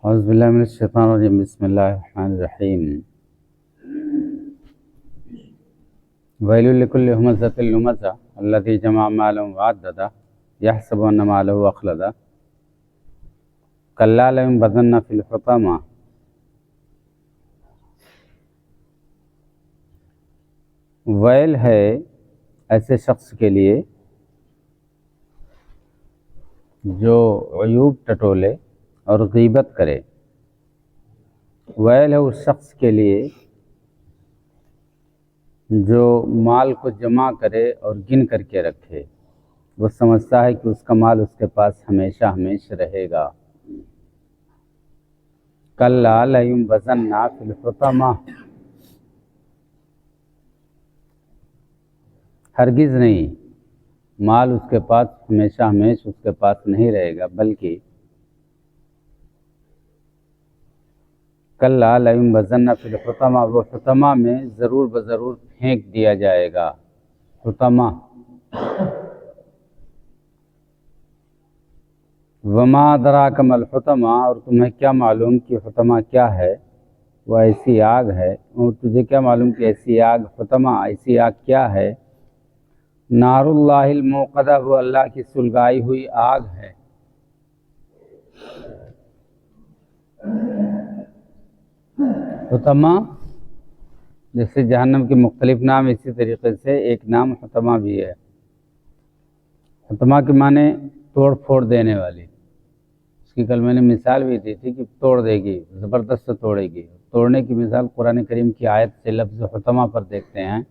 اعوذ باللہ من الشیطان الرجیم بسم اللہ الرحمن الرحیم ویل لکل ہمزۃ لمزہ الذی جمع مالا وعددہ یحسب ان مالہ اخلدہ کلا لینبذن فی الحطمہ۔ ویل ہے ایسے شخص کے لیے جو عیوب ٹٹولے اور غیبت کرے۔ ویل ہے اس شخص کے لیے جو مال کو جمع کرے اور گن کر کے رکھے، وہ سمجھتا ہے کہ اس کا مال اس کے پاس ہمیشہ ہمیشہ رہے گا۔ کلا لینبذن فی الحطمہ، ہرگز نہیں، مال اس کے پاس ہمیشہ ہمیشہ اس کے پاس نہیں رہے گا، بلکہ کلا لینبذن فی الحطمہ، وہ حطمہ میں ضرور بضرور پھینک دیا جائے گا۔ حطمہ وما ادراک ما الحطمہ، اور تمہیں کیا معلوم کہ حطمہ کیا ہے؟ وہ ایسی آگ ہے، اور تجھے کیا معلوم کہ ایسی آگ حطمہ ایسی آگ کیا ہے؟ نار اللہ الموقدہ، وہ اللہ کی سلگائی ہوئی آگ ہے۔ حطمہ جیسے جہنم کے مختلف نام، اسی طریقے سے ایک نام حطمہ بھی ہے۔ حطمہ کے معنی توڑ پھوڑ دینے والی، اس کی کل میں نے مثال بھی دی تھی کہ توڑ دے گی، زبردست توڑے گی۔ توڑنے کی مثال قرآن کریم کی آیت سے لفظ حطمہ پر دیکھتے ہیں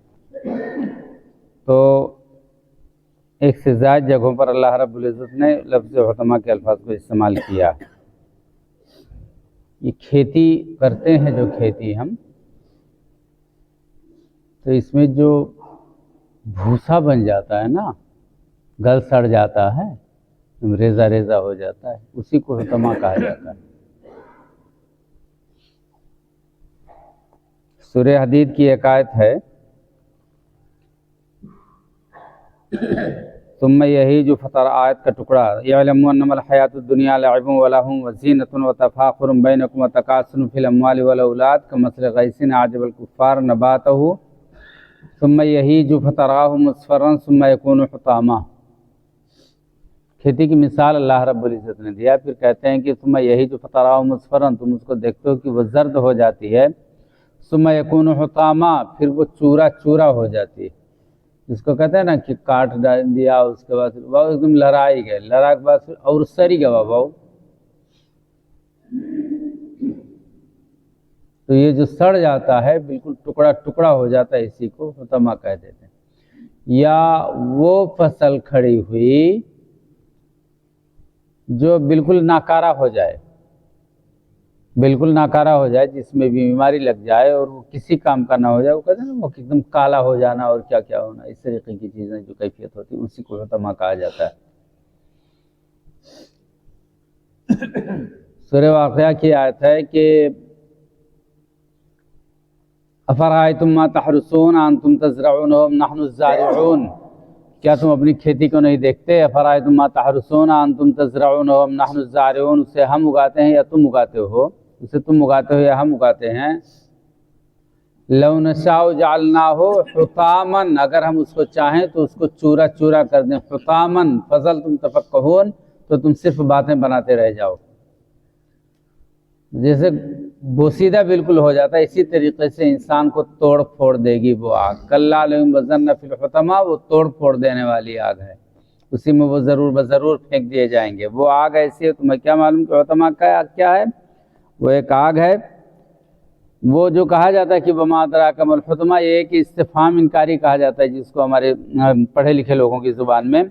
تو ایک سے زائد جگہوں پر اللہ رب العزت نے لفظ حطمہ کے الفاظ کو استعمال کیا۔ یہ کھیتی کرتے ہیں، جو کھیتی ہم، تو اس میں جو بھوسا بن جاتا ہے نا، گل سڑ جاتا ہے، ریزہ ریزہ ہو جاتا ہے، اسی کو حطمہ کہا جاتا ہے۔ سورہ حدید کی ایک آیت ہے، ثم یہیج فطر، آیت کا ٹکڑا، یعلموا انما الحیاۃ الدنیا لعب ولہو وزینۃ وتفاخر بینکم وتکاثر فی الاموال والاولاد کمثل غیث اعجب الکفار نباتہ ثم یہیج فتراہ مصفرا ثم یکون حطاما۔ کھیتی کی مثال اللہ رب العزت نے دیا، پھر کہتے ہیں کہ ثم یہیج فتراہ مصفرا، تم اس کو دیکھتے ہو کہ وہ زرد ہو جاتی ہے، ثم یکون حطاما، پھر وہ چورا چورا ہو جاتی ہے، جس کو کہتے ہیں نا کہ کاٹ دیا اس کے بعد وہ ایک دم لڑائی گئے، لڑا کے بعد اور سری گوا باؤ، تو یہ جو سڑ جاتا ہے بالکل ٹکڑا ٹکڑا ہو جاتا ہے، اسی کو حطمہ کہہ دیتے ہیں۔ یا وہ فصل کھڑی ہوئی جو بالکل ناکارہ ہو جائے، بالکل ناکارہ ہو جائے، جس میں بھی بیماری لگ جائے اور وہ کسی کام کا نہ ہو جائے، وہ کہتے ہیں نا وہ ایک دم کالا ہو جانا اور کیا کیا ہونا، اس طریقے کی چیزیں جو کیفیت ہوتی ہے اسی کو حطمہ کہا جاتا ہے۔ سورہ واقعہ کی آیت ہے کہ افرأیتم ما تحرثون انتم تزرعونہ ام نحن الزارعون، کیا تم اپنی کھیتی کو نہیں دیکھتے؟ افرأیتم ما تحرثون انتم تزرعونہ ام نحن الزارعون، اسے ہم اگاتے ہیں یا تم اگاتے ہو، اسے تم اگاتے ہو یا ہم اگاتے ہیں۔ لو نشاء جعلناہ حطاما، اگر ہم اس کو چاہیں تو اس کو چورا چورا کر دیں، حطاما فظلتم تفکہون، تو تم صرف باتیں بناتے رہ جاؤ، جیسے بوسیدہ بالکل ہو جاتا ہے، اسی طریقے سے انسان کو توڑ پھوڑ دے گی وہ آگ۔ کلا لینبذن فی الحطمہ، وہ توڑ پھوڑ دینے والی آگ ہے، اسی میں وہ ضرور بضرور پھینک دیے جائیں گے۔ وہ آگ ایسی ہے، تمہیں کیا معلوم کہ حطمہ کیا ہے؟ وہ ایک آگ ہے، وہ جو کہا جاتا ہے کہ وما ادراک ما الحطمہ، یہ ایک استفہام انکاری کہا جاتا ہے، جس کو ہمارے پڑھے لکھے لوگوں کی زبان میں،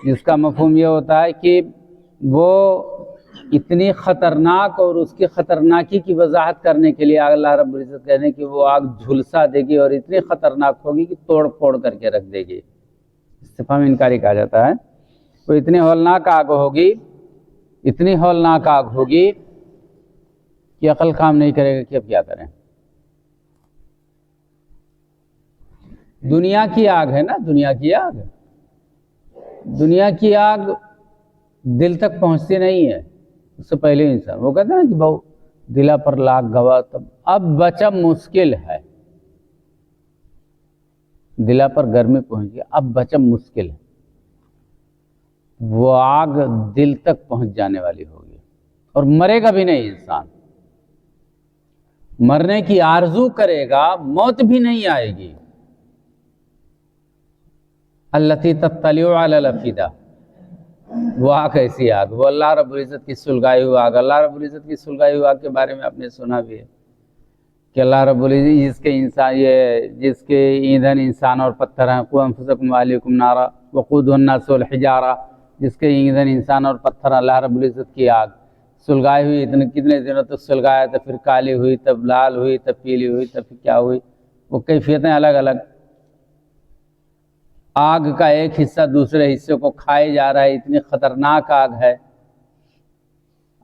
جس کا مفہوم یہ ہوتا ہے کہ وہ اتنی خطرناک، اور اس کی خطرناکی کی وضاحت کرنے کے لیے اللہ رب العزت کہتے ہیں کہ وہ آگ جھلسا دے گی اور اتنی خطرناک ہوگی کہ توڑ پھوڑ کر کے رکھ دے گی، استفہام انکاری کہا جاتا ہے۔ وہ اتنی ہولناک آگ ہوگی، اتنی ہولناک آگ ہوگی کہ عقل کام نہیں کرے گا کہ اب کیا کریں۔ دنیا کی آگ ہے نا، دنیا کی آگ، دنیا کی آگ دل تک پہنچتی نہیں ہے، اس سے پہلے انسان وہ کہتے ہیں نا کہ بہو دلا پر لاکھ گواہ تب اب بچا مشکل ہے، دلا پر گرمی پہنچ گیا، اب بچا مشکل ہے، وہ آگ دل تک پہنچ جانے والی ہوگی اور مرے گا بھی نہیں انسان، مرنے کی آرزو کرے گا موت بھی نہیں آئے گی۔ التی تطلع علی الافئدہ، وہ آگ ایسی آگ، وہ اللہ رب العزت کی سلگائی ہوئی آگ۔ اللہ رب العزت کی سلگائی ہوئی آگ کے بارے میں آپ نے سنا بھی ہے کہ اللہ رب العزت جس کے ایندھن انسان اور پتھر ہیں، قوا انفسکم واہلیکم نارا وقودها الناس والحجارہ، جس کے ایندھن انسان اور پتھر، اللہ رب العزت کی آگ سلگائی ہوئی، کتنے دنوں تک سلگایا، تو پھر کالی ہوئی، تب لال ہوئی، تب پیلی ہوئی، تب کیا ہوئی، وہ کیفیتیں الگ الگ۔ آگ کا ایک حصہ دوسرے حصے کو کھائے جا رہا ہے، اتنی خطرناک آگ ہے۔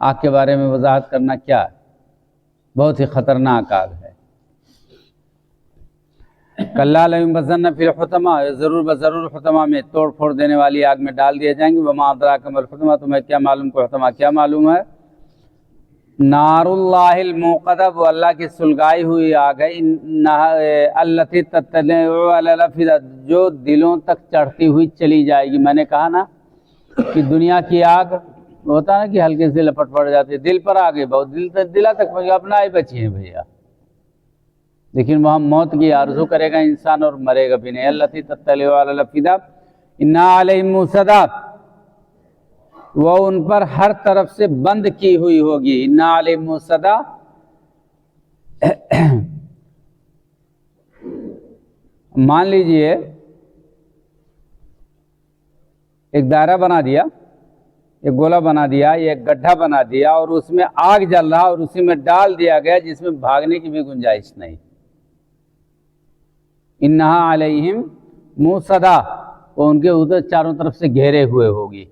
آگ کے بارے میں وضاحت کرنا کیا ہے، بہت ہی خطرناک آگ ہے۔ کلا لینبذن فی الحطمہ، ضرور بضرور حطمہ میں، توڑ پھوڑ دینے والی آگ میں ڈال دیے جائیں گے۔ وما ادراک ما الحطمہ، تمہیں کیا معلوم کہ حطمہ کیا معلوم ہے؟ نار اللہ الموقدہ، وہ اللہ کی سلگائی ہوئی آگ ہے، التی تطلع علی الافئدہ، جو دلوں تک چڑھتی ہوئی چلی جائے گی۔ میں نے کہا نا کہ دنیا کی آگ ہوتا نا کہ ہلکے سے لپٹ پڑ جاتی ہے، دل پر آگے بہت دل تک اپنا ہی بچی ہیں بھیا، لیکن وہاں موت کی آرزو کرے گا انسان اور مرے گا بھی نہیں۔ التی تطلع علی الافئدہ انا علیہم موصدہ، وہ ان پر ہر طرف سے بند کی ہوئی ہوگی۔ انا علیہم موصدہ، مان لیجئے ایک دائرہ بنا دیا، ایک گولا بنا دیا، ایک گڈھا بنا دیا، اور اس میں آگ جل رہا اور اسی میں ڈال دیا گیا جس میں بھاگنے کی بھی گنجائش نہیں۔ انہا علیہم موصدہ، وہ ان کے ادھر چاروں طرف سے گھیرے ہوئے ہوگی۔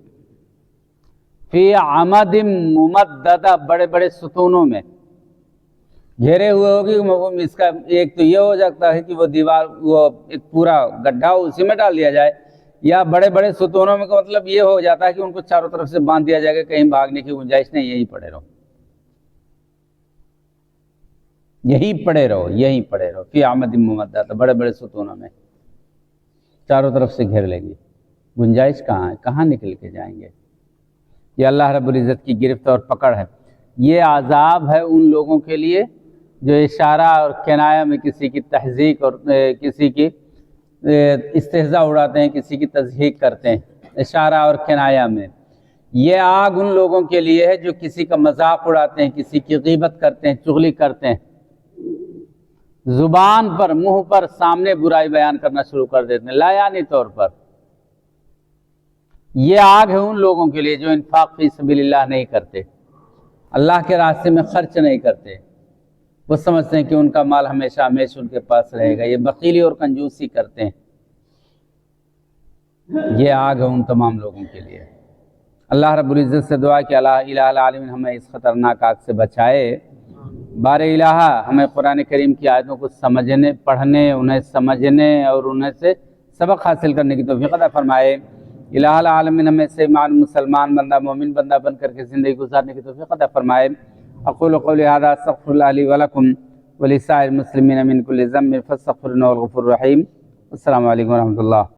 فی عمد ممددہ، بڑے بڑے ستونوں میں گھیرے ہوئے ہوگی۔ اس کا ایک تو یہ ہو سکتا ہے کہ وہ دیوار، وہ ایک پورا گڈھا اسی میں ڈال دیا جائے، یا بڑے بڑے ستونوں میں کا مطلب یہ ہو جاتا ہے کہ ان کو چاروں طرف سے باندھ دیا جائے گا، کہیں بھاگنے کی گنجائش نہیں، یہیں پڑے رہو، یہیں پڑے رہو، یہیں پڑے رہو۔ فی عمد ممددہ، بڑے بڑے ستونوں میں چاروں طرف سے گھیر لیں گے، گنجائش کہاں ہے، کہاں نکل کے جائیں گے؟ یہ اللہ رب العزت کی گرفت اور پکڑ ہے۔ یہ عذاب ہے ان لوگوں کے لیے جو اشارہ اور کنایہ میں کسی کی تحذیق اور کسی کی استہزاء اڑاتے ہیں، کسی کی تضحیق کرتے ہیں اشارہ اور کنایہ میں۔ یہ آگ ان لوگوں کے لیے ہے جو کسی کا مذاق اڑاتے ہیں، کسی کی غیبت کرتے ہیں، چغلی کرتے ہیں، زبان پر، منہ پر سامنے برائی بیان کرنا شروع کر دیتے ہیں لایانی طور پر۔ یہ آگ ہے ان لوگوں کے لیے جو انفاق فی سبیل اللہ نہیں کرتے، اللہ کے راستے میں خرچ نہیں کرتے، وہ سمجھتے ہیں کہ ان کا مال ہمیشہ ہمیشہ ان کے پاس رہے گا، یہ بخیلی اور کنجوسی کرتے ہیں۔ یہ آگ ہے ان تمام لوگوں کے لیے۔ اللہ رب العزت سے دعا کہ اللہ الہ العالمین ہمیں اس خطرناک آگ سے بچائے۔ بار الہ ہمیں قرآن کریم کی آیتوں کو سمجھنے، پڑھنے، انہیں سمجھنے اور انہیں سے سبق حاصل کرنے کی توفیق عطا فرمائے۔ الہ العالمین ہمیں سے مسلمان بندہ، مومن بندہ بن کر کے زندگی گزارنے کی توفیق عطا فرمائے۔ اقول قولی ھذا استغفر اللہ لی ولکم ولسائر المسلمین من کل ذنب فاستغفروہ انہ هو الغفور الرحیم۔ السلام علیکم ورحمۃ اللہ۔